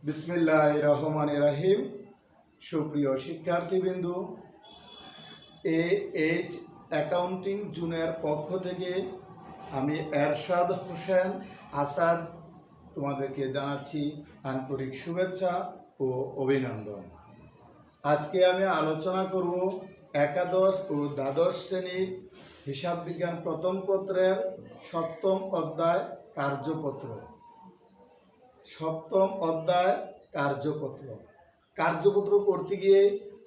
বিসমিল্লাহির রহমানির রহিম। সুপ্রিয় শিক্ষার্থীবৃন্দু, AH অ্যাকাউন্টিং জুনের পক্ষ থেকে আমি এরশাদ হোসেন আসাদ তোমাদেরকে জানাচ্ছি আন্তরিক শুভেচ্ছা ও অভিনন্দন। আজকে আমি আলোচনা করব একাদশ ও দ্বাদশ শ্রেণীর হিসাব বিজ্ঞান প্রথম পত্রের সপ্তম অধ্যায় কার্যপত্র। সপ্তম অধ্যায় কার্যপত্র পড়তে গিয়ে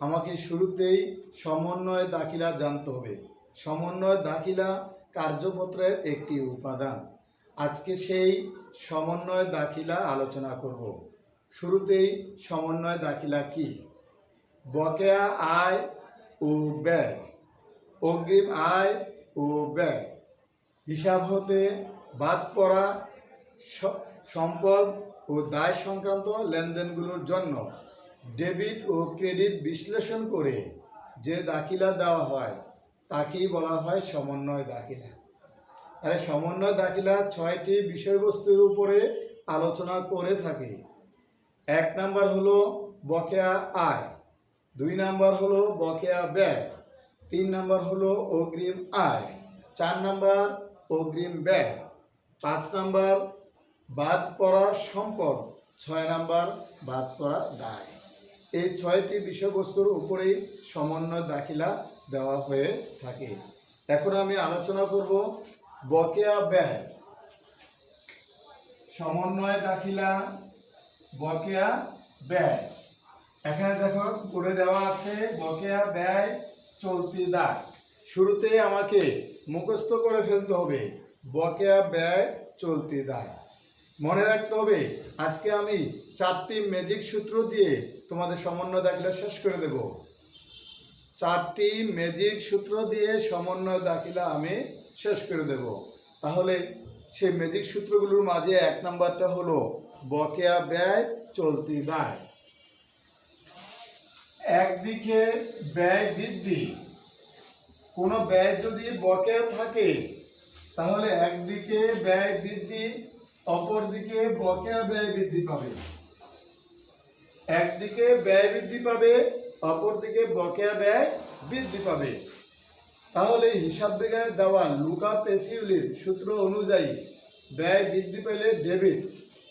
আমাকে শুরুতেই সমন্বয় দাখিলা জানতে হবে। সমন্বয় দাখিলা কার্যপত্রের একটি উপাদান। আজকে সেই সমন্বয় দাখিলা আলোচনা করব। শুরুতেই সমন্বয় দাখিলা কি? বকেয়া আয় ও ব্যয়, অগ্রিম আয় ও ব্যয়, হিসাব হতে বাদ পড়া সম্পদ ও দায় সংক্রান্ত লেনদেনগুলোর জন্য ডেবিট ও ক্রেডিট বিশ্লেষণ করে যে দাখিলা দেওয়া হয় তাকেই বলা হয় সমন্বয় দাখিলা। তাহলে সমন্বয় দাখিলা 6টি বিষয়বস্তুর উপরে আলোচনা করে থাকে। 1 নাম্বার হলো বকেয়া আয়, 2 নাম্বার হলো বকেয়া ব্যয়, 3 নাম্বার হলো অগ্রিম আয়, 4 নাম্বার অগ্রিম ব্যয়, 5 নাম্বার বাদ পড়া সম্পদ, 6 নাম্বার বাদ পড়া দায়। এই 6টি বিষয়বস্তুর উপরেই সমন্বয় দাখিলা দেওয়া হয়ে থাকে। এখন আমি আলোচনা করব বকেয়া ব্যয়। সমন্বয় দাখিলা বকেয়া ব্যয়। এখানে দেখো করে দেওয়া আছে বকেয়া ব্যয় চলতি দায়। শুরুতে আমাকে মুখস্থ করে ফেলতে হবে বকেয়া ব্যয় চলতি দায়। মনে রাখতে হবে আজকে আমি 4টি ম্যাজিক সূত্র দিয়ে তোমাদের সমন্বয় দাখিলা শেষ করে দেব। 4টি ম্যাজিক সূত্র দিয়ে সমন্বয় দাখিলা আমি শেষ করে দেব। তাহলে সেই ম্যাজিক সূত্রগুলোর মাঝে 1 নাম্বারটা হলো বকেয়া ব্যয় চলতি দায়। একদিকে ব্যয় বৃদ্ধি, কোনো ব্যয় যদি বকেয়া থাকে তাহলে একদিকে ব্যয় বৃদ্ধি, অপরদিকে বকেয়া ব্যয় বৃদ্ধি পাবে। একদিকে ব্যয় বৃদ্ধি পাবে, অপরদিকে বকেয়া ব্যয় বৃদ্ধি পাবে। তাহলে হিসাব বিজ্ঞানের দেওয়া লুকা পেসিউলির সূত্র অনুযায়ী ব্যয় বৃদ্ধি পেলে ডেবিট।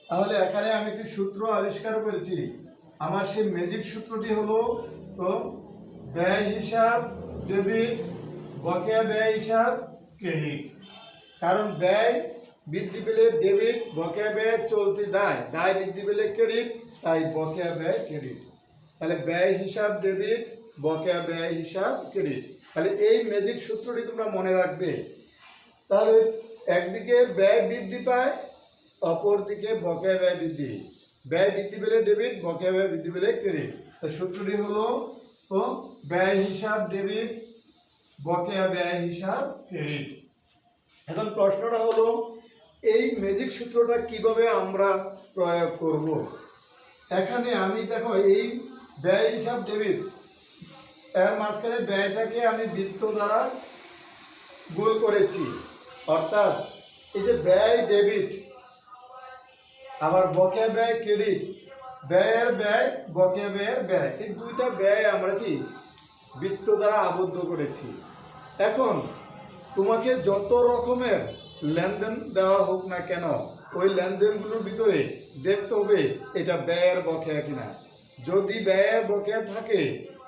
তাহলে এখানে আমি একটি সূত্র আবিষ্কার করেছি। আমার সেই ম্যাজিক সূত্রটি হলো তো ব্যয় হিসাব ডেবিট, বকেয়া ব্যয় হিসাব ক্রেডিট। কারণ ব্যয় বৃদ্ধি পেলে ডেবিট, বকেয়া ব্যয় চলতি দায়, দায় বৃদ্ধি পেলে ক্রেডিট, তাই বকেয়া ব্যয় ক্রেডিট। তাহলে ব্যয় হিসাব ডেবিট, বকেয়া ব্যয় হিসাব ক্রেডিট। তাহলে এই ম্যাজিক সূত্রটি তোমরা মনে রাখবে। তাহলে একদিকে ব্যয় বৃদ্ধি পায়, অপরদিকে বকেয়া ব্যয় বৃদ্ধি। ব্যয় বৃদ্ধি পেলে ডেবিট, বকেয়া ব্যয় বৃদ্ধি পেলে ক্রেডিট। সূত্রটি হলো তো ব্যয় হিসাব ডেবিট, বকেয়া ব্যয় হিসাব ক্রেডিট। এখন প্রশ্নটা হলো এই ম্যাজিক সূত্রটা কিভাবে আমরা প্রয়োগ করব। এখানে আমি দেখো এই ব্যয় হিসাব ডেবিট এর মাঝখানে ব্যয়টাকে আমি বৃত্ত দ্বারা গোল করেছি। অর্থাৎ এই যে ব্যয় ডেবিট আবার বকেয়া ব্যয় ক্রেডিট, ব্যয়ের ব্যয় বকেয়া ব্যয়ের ব্যয়, এই দুইটা ব্যয় আমরা কি বৃত্ত দ্বারা আবদ্ধ করেছি। এখন তোমাকে যত রকমের লেনদেন দেওয়া হোক না কেন ওই লেনদেনগুলোর ভিতরে দেখতে হবে এটা ব্যয়ের বকেয়া কিনা। যদি ব্যয়ের বকেয়া থাকে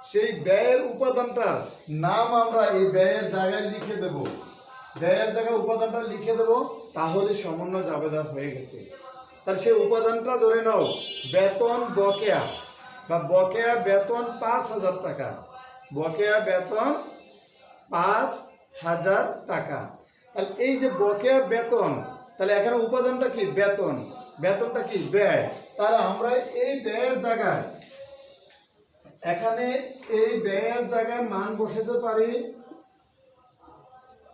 সেই ব্যয়ের উপাদানটার নাম আমরা এই ব্যয়ের জায়গায় লিখে দেব। ব্যয়ের জায়গায় উপাদানটা লিখে দেব, তাহলে সমন্বয় জাবেদা হয়ে গেছে। তাহলে সেই উপাদানটা ধরে নাও বেতন বকেয়া বা বকেয়া বেতন 5,000 টাকা, বকেয়া বেতন 5,000 টাকা। তাহলে এই যে বকেয়া বেতন, তাহলে এখানে উপাদানটা কি বেতন, বেতনটা কি ব্যয়। তাহলে আমরা এই ব্যয়ের জায়গায় এখানে এই ব্যয়ের জায়গায় মান বসাতে পারি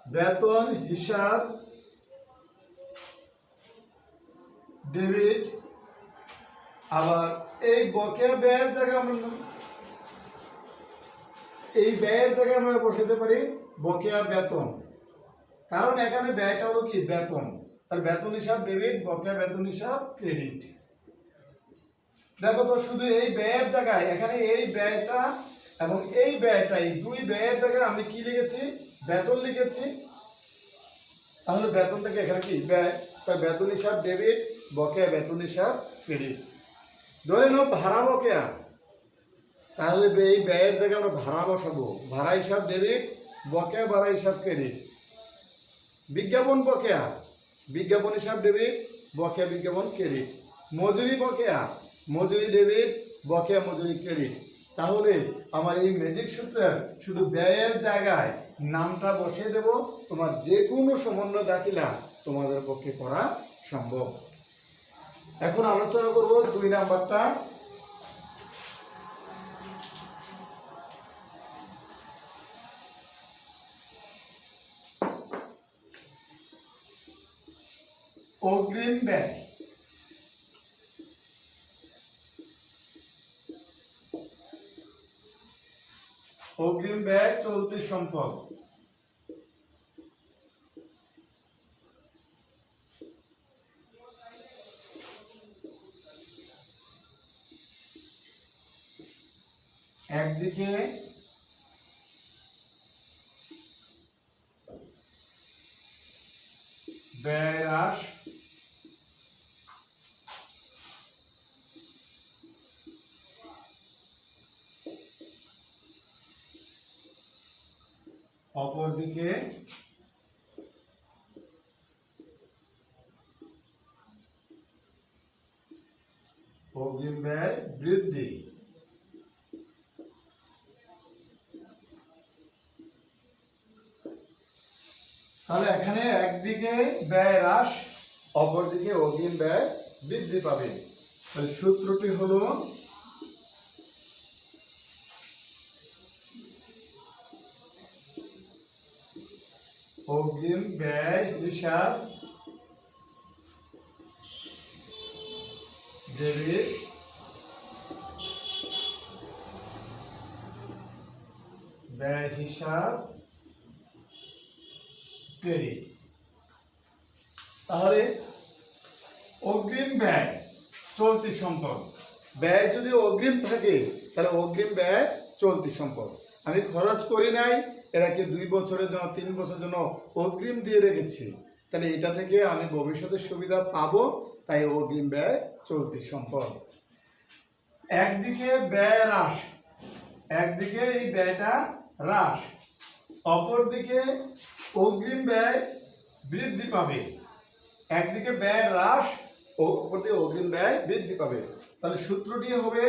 বেতন হিসাব ডেবিট। আবার এই বকেয়া ব্যয়ের জায়গায় আমরা এই ব্যয়ের জায়গায় আমরা বসাতে পারি বকেয়া বেতন। কারণ এখানে ব্যয়টা হলো কি বেতন। তাহলে বেতন হিসাব ডেবিট, বকেয়া বেতন হিসাব ক্রেডিট। দেখো তো শুধু এই ব্যয়ের জায়গায় এখানে এই ব্যয়টা এবং এই ব্যয়টা, এই দুই ব্যয়ের জায়গায় আমি কি লিখেছি? বেতন লিখেছি। তাহলে বেতনটাকে এখানে কি ব্যয়, তাই বেতন হিসাব ডেবিট, বকেয়া বেতন হিসাব ক্রেডিট। ধরে নাও ভাড়া বকেয়া, তাহলে এই ব্যয়ের জায়গায় আমরা ভাড়া বসাবো, ভাড়া হিসাব ডেবিট, বকেয়া ভাড়া হিসাব ক্রেডিট। বিজ্ঞাপন বকেয়া, বিজ্ঞাপন হিসাব ডেবিট, বকেয়া বিজ্ঞাপন ক্রেডিট। মজুরি বকেয়া, মজুরি ডেবিট, বকেয়া মজুরি ক্রেডিট। তাহলে আমার এই ম্যাজিক সূত্রের শুধু ব্যয়ের জায়গায় নামটা বসিয়ে দেব, তোমার যে কোনো সমন্বয় দাখিলা তোমাদের পক্ষে করা সম্ভব। এখন আলোচনা করব 2 নাম্বারটা। অগ্রিম ব্যয়। অগ্রিম ব্যয় চলতি সম্পদ। একদিকে ব্যয় হ্রাস, অপরদিকে অগ্রিম ব্যয় বৃদ্ধি। তাহলে এখানে একদিকে ব্যয় হ্রাস, অপরদিকে অগ্রিম ব্যয় বৃদ্ধি পাবে। তাহলে সূত্রটি হলো অগ্রিম ব্যয় হিসাব ডেবিট, ব্যয় হিসাব ক্রেডিট। তাহলে অগ্রিম ব্যয় চলতি সম্পদ, ব্যয় যদি অগ্রিম থাকে তাহলে অগ্রিম ব্যয় চলতি সম্পদ। আমি খরচ করি নাই, এটাকে 2 বছরের জন্য 3 বছরের জন্য অগ্রিম দিয়ে রেখেছি, তাহলে এটা থেকে আমি ভবিষ্যতে সুবিধা পাবো, তাই অগ্রিম ব্যয় চলতি সম্পদ। একদিকে ব্যয় হ্রাস, একদিকে এই ব্যয়টা হ্রাস, অপরদিকে অগ্রিম ব্যয় বৃদ্ধি পাবে। একদিকে ব্যয় হ্রাস, অপরদিকে অগ্রিম ব্যয় বৃদ্ধি পাবে। তাহলে সূত্রটি হবে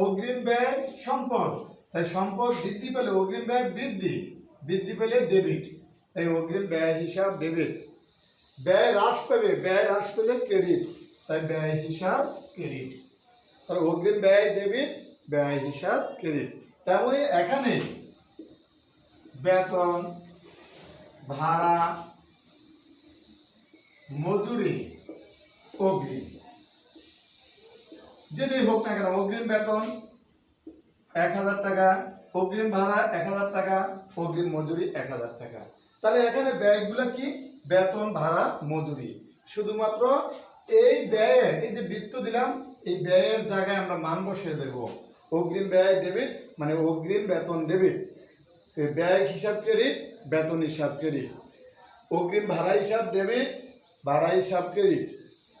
অগ্রিম ব্যয় সম্পদ, তাই সম্পদ বৃদ্ধি পেলে অগ্রিম ব্যয় বৃদ্ধি, বৃদ্ধি পেলে ডেবিট, তাই অগ্রিম ব্যয় হিসাব ডেবিট। ব্যয় হ্রাস পাবে, ব্যয় হ্রাস পেলে ক্রেডিট, তাই ব্যয় হিসাব ক্রেডিট। তাহলে অগ্রিম ব্যয় ডেবিট, ব্যয় হিসাব ক্রেডিট। তেমনি এখানে বেতন, ভাড়া, মজুরি, অগ্রিম, যেটাই হোক না কেন, অগ্রিম বেতন 1000 টাকা, অগ্রিম ভাড়া 1000 টাকা, অগ্রিম মজুরি 1000 টাকা। তাহলে এখানে ব্যয়গুলো কি? বেতন, ভাড়া, মজুরি। শুধুমাত্র এই ব্যয়ের, এই যে বৃত্ত দিলাম, এই ব্যয়ের জায়গায় আমরা মান বসিয়ে দেব। অগ্রিম ব্যয় ডেবিট মানে অগ্রিম বেতন ডেবিট, ব্যয় হিসাব ক্রেডিট, বেতন হিসাব ক্রেডিট। অগ্রিম ভাড়া হিসাব ডেবিট, ভাড়া হিসাব ক্রেডিট।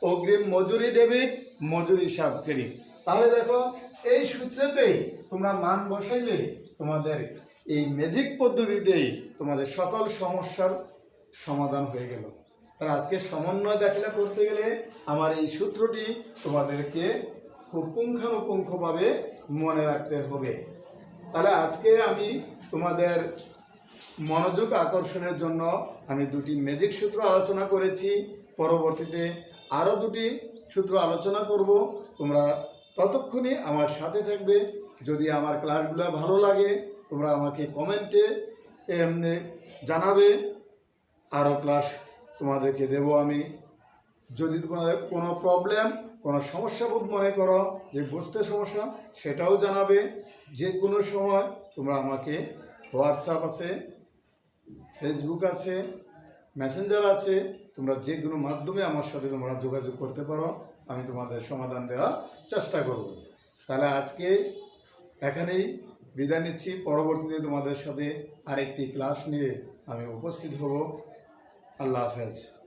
অগ্রিম মজুরি ডেবিট, মজুরি হিসাব ক্রেডিট। তাহলে দেখো এই সূত্রেতেই তোমরা মান বসাইলে তোমাদের এই ম্যাজিক পদ্ধতিতেই তোমাদের সকল সমস্যার সমাধান হয়ে গেল। তাহলে আজকে সমন্বয় দাখিলা করতে গেলে আমার এই সূত্রটি তোমাদেরকে খুব পুঙ্খানুপুঙ্খভাবে মনে রাখতে হবে। তাহলে আজকে আমি তোমাদের মনোযোগ আকর্ষণের জন্য আমি 2টি ম্যাজিক সূত্র আলোচনা করেছি। পরবর্তীতে আরও 2টি সূত্র আলোচনা করব। তোমরা ততক্ষণে আমার সাথে থাকবে। যদি আমার ক্লাসগুলো ভালো লাগে তোমরা আমাকে কমেন্টে জানাবে, আরও ক্লাস তোমাদেরকে দেব আমি। যদি তোমাদের কোনো প্রবলেম, কোনো সমস্যা বোধ মনে করো যে বুঝতে সমস্যা, সেটাও জানাবে। যে কোনো সময় তোমরা আমাকে হোয়াটসঅ্যাপ আছে, ফেসবুক আছে, মেসেঞ্জার আছে, তোমরা যে কোনো মাধ্যমে আমার সাথে তোমরা যোগাযোগ করতে পারো, আমি তোমাদের সমাধান দেওয়ার চেষ্টা করব। তাহলে আজকে এখানেই বিদায় নিচ্ছি। পরবর্তীতে তোমাদের সাথে আরেকটি ক্লাস নিয়ে আমি উপস্থিত হব। আল্লাহ হাফেজ।